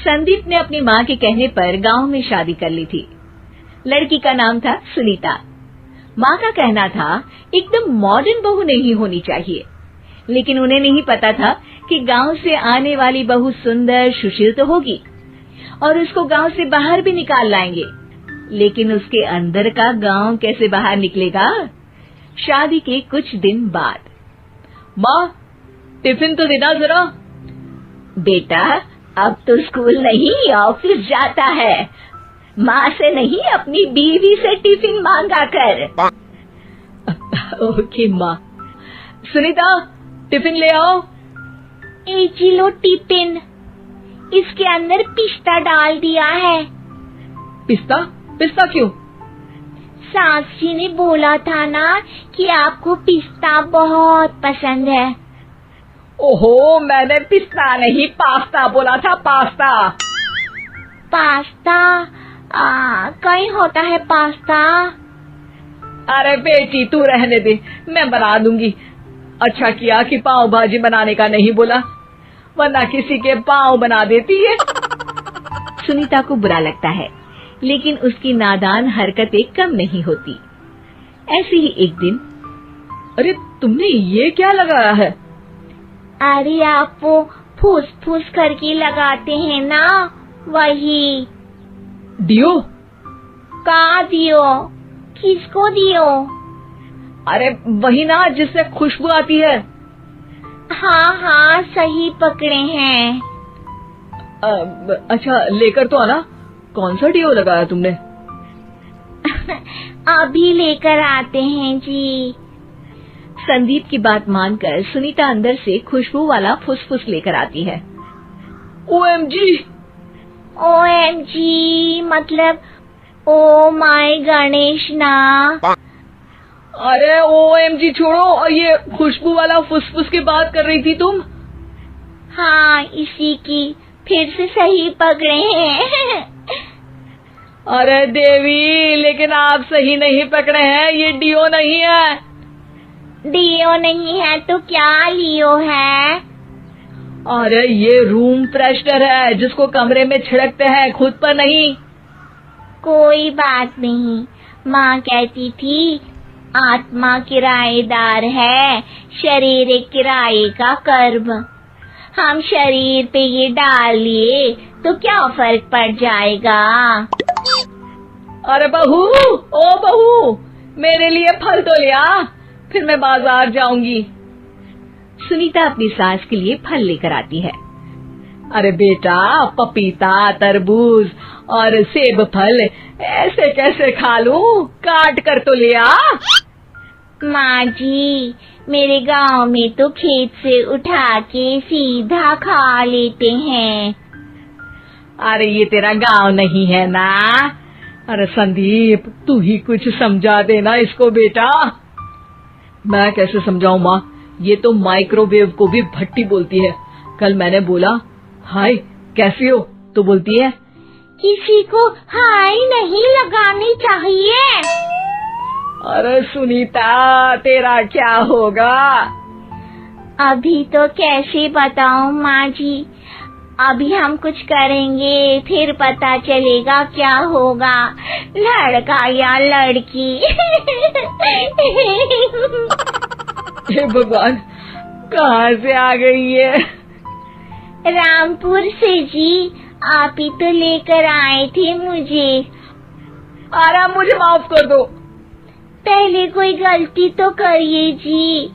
संदीप ने अपनी माँ के कहने पर गांव में शादी कर ली थी। लड़की का नाम था सुनीता। माँ का कहना था एकदम मॉडर्न बहू नहीं होनी चाहिए, लेकिन उन्हें नहीं पता था कि गांव से आने वाली बहू सुंदर सुशील तो होगी और उसको गांव से बाहर भी निकाल लाएंगे, लेकिन उसके अंदर का गांव कैसे बाहर निकलेगा। शादी के कुछ दिन बाद, माँ टिफिन तो देना जरा। बेटा अब तो स्कूल नहीं ऑफिस जाता है, माँ से नहीं अपनी बीवी से टिफिन मांगा कर। ओके माँ। सुनीता टिफिन ले आओ। 1 किलो टिफिन, इसके अंदर पिस्ता डाल दिया है। पिस्ता? पिस्ता क्यों? सास जी ने बोला था ना कि आपको पिस्ता बहुत पसंद है। ओहो, मैंने पिस्ता नहीं पास्ता बोला था, पास्ता। पास्ता? कहीं होता है पास्ता? अरे बेटी तू रहने दे, मैं बना दूंगी। अच्छा किया कि पाव भाजी बनाने का नहीं बोला, वरना किसी के पाव बना देती है। सुनीता को बुरा लगता है, लेकिन उसकी नादान हरकतें कम नहीं होती। ऐसे ही एक दिन, अरे तुमने ये क्या लगाया है? अरे आप वो फूस फूस करके लगाते हैं ना, वही। डियो? कहाँ दियो? किसको दियो? अरे वही ना जिससे खुशबू आती है। हाँ सही पकड़े हैं। अच्छा लेकर तो आना। कौन सा डियो लगाया तुमने? अभी लेकर आते हैं जी। संदीप की बात मानकर सुनीता अंदर से खुशबू वाला फुसफुस लेकर आती है। OMG! OMG मतलब ओ माय गणेश ना। अरे OMG छोड़ो, और ये खुशबू वाला फुसफुस की बात कर रही थी तुम? हाँ इसी की, फिर से सही पकड़े हैं। अरे देवी, लेकिन आप सही नहीं पकड़े हैं, ये डियो नहीं है। डियो नहीं है तो क्या लियो है? अरे ये रूम फ्रेशनर है, जिसको कमरे में छिड़कते हैं, खुद पर नहीं। कोई बात नहीं, माँ कहती थी आत्मा किराएदार है, शरीर एक किराए का कर्म। हम शरीर पे ये डाल लिए तो क्या फर्क पड़ जाएगा। अरे बहू, ओ बहू, मेरे लिए फल तो लिया, फिर मैं बाजार जाऊंगी। सुनीता अपनी सास के लिए फल लेकर आती है। अरे बेटा, पपीता, तरबूज और सेब फल ऐसे कैसे खा लूं? काट कर तो लिया। माँ जी, मेरे गांव में तो खेत से उठा के सीधा खा लेते हैं। अरे ये तेरा गांव नहीं है ना। अरे संदीप, तू ही कुछ समझा देना इसको बेटा। मैं कैसे समझाऊं माँ, ये तो माइक्रोवेव को भी भट्टी बोलती है। कल मैंने बोला हाय कैसी हो, तो बोलती है किसी को हाय नहीं लगानी चाहिए। अरे सुनीता, तेरा क्या होगा? अभी तो कैसे बताऊं माँ जी, अभी हम कुछ करेंगे फिर पता चलेगा क्या होगा, लड़का या लड़की। हे भगवान, कहाँ से आ गई है? रामपुर से जी, आप ही तो लेकर आए थे मुझे। अरे मुझे माफ कर दो। पहले कोई गलती तो करिए जी,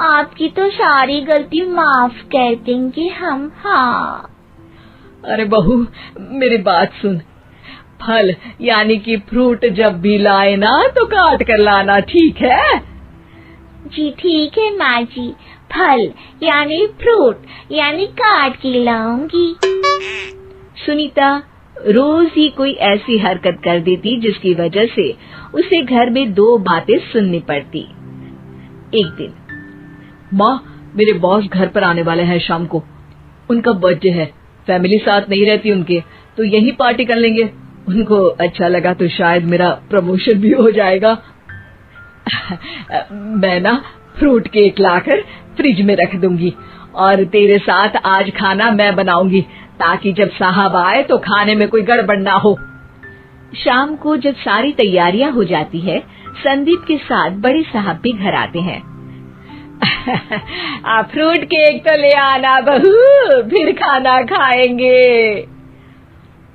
आपकी तो सारी गलती माफ कर देंगे हम। हाँ अरे बहू, मेरी बात सुन। फल यानी कि फ्रूट जब भी लाए ना तो काट कर लाना, ठीक है? जी ठीक है माँ जी, फल यानी फ्रूट यानी काट के लाऊंगी। सुनीता रोज ही कोई ऐसी हरकत कर देती जिसकी वजह से उसे घर में 2 बातें सुननी पड़ती। एक दिन, माँ मेरे बॉस घर पर आने वाले हैं शाम को, उनका बर्थडे है, फैमिली साथ नहीं रहती उनके, तो यही पार्टी कर लेंगे। उनको अच्छा लगा तो शायद मेरा प्रमोशन भी हो जाएगा। मैं ना फ्रूट केक लाकर फ्रिज में रख दूंगी और तेरे साथ आज खाना मैं बनाऊंगी, ताकि जब साहब आए तो खाने में कोई गड़बड़ ना हो। शाम को जब सारी तैयारियां हो जाती है, संदीप के साथ बड़े साहब भी घर आते हैं। फ्रूट केक तो ले आना बहू, फिर खाना खाएंगे।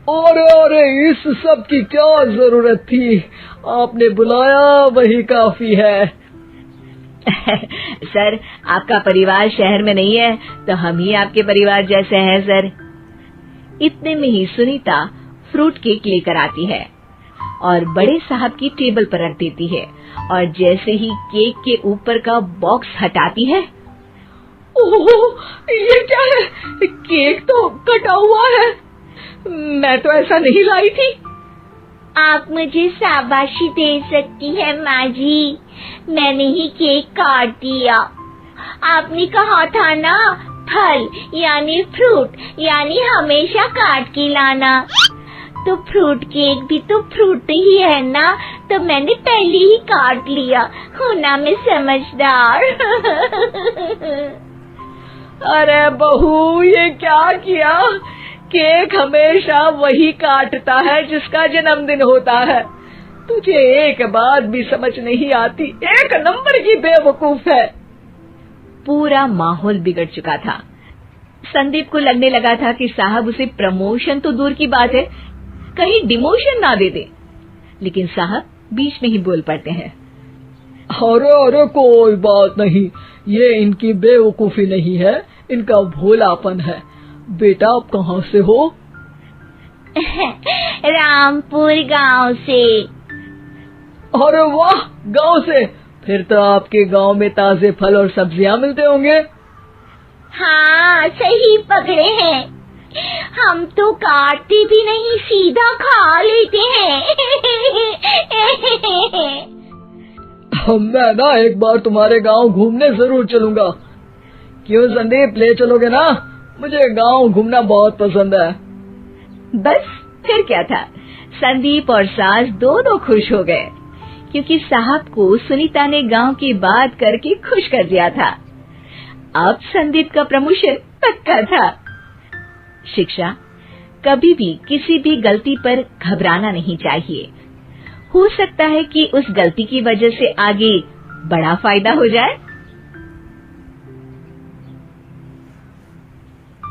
अरे इस सब की क्या जरूरत थी, आपने बुलाया वही काफी है। सर, आपका परिवार शहर में नहीं है तो हम ही आपके परिवार जैसे हैं सर। इतने में ही सुनीता फ्रूट केक लेकर आती है और बड़े साहब की टेबल पर रख देती है, और जैसे ही केक के ऊपर का बॉक्स हटाती है, ओह, ये क्या है? केक तो कटा हुआ है। मैं तो ऐसा नहीं लाई थी। आप मुझे शाबाशी दे सकती है माँ जी, मैंने ही केक काट दिया। आपने कहा था ना, फल यानी फ्रूट यानी हमेशा काट के लाना, तो फ्रूट केक भी तो फ्रूट ही है ना, तो मैंने पहले ही काट लिया। हूँ ना मैं समझदार। अरे बहू, ये क्या किया? केक हमेशा वही काटता है जिसका जन्मदिन होता है। तुझे एक बात भी समझ नहीं आती, एक नंबर की बेवकूफ है। पूरा माहौल बिगड़ चुका था। संदीप को लगने लगा था कि साहब उसे प्रमोशन तो दूर की बात है, कहीं डिमोशन ना दे दे, लेकिन साहब बीच में ही बोल पड़ते हैं। अरे कोई बात नहीं, ये इनकी बेवकूफी नहीं है, इनका भोलापन है। बेटा आप कहाँ से हो? रामपुर गांव से। अरे वाह, गांव से? फिर तो आपके गांव में ताजे फल और सब्जियां मिलते होंगे। हाँ, सही पकड़े हैं। हम तो काटते भी नहीं, सीधा खा लेते हैं। मैं ना एक बार तुम्हारे गांव घूमने जरूर चलूंगा। क्यों संदीप, ले चलोगे ना? मुझे गांव घूमना बहुत पसंद है। बस फिर क्या था, संदीप और सास दोनों खुश हो गए, क्योंकि साहब को सुनीता ने गांव की बात करके खुश कर दिया था। अब संदीप का प्रमोशन पक्का था। शिक्षा, कभी भी किसी भी गलती पर घबराना नहीं चाहिए। हो सकता है कि उस गलती की वजह से आगे बड़ा फायदा हो जाए।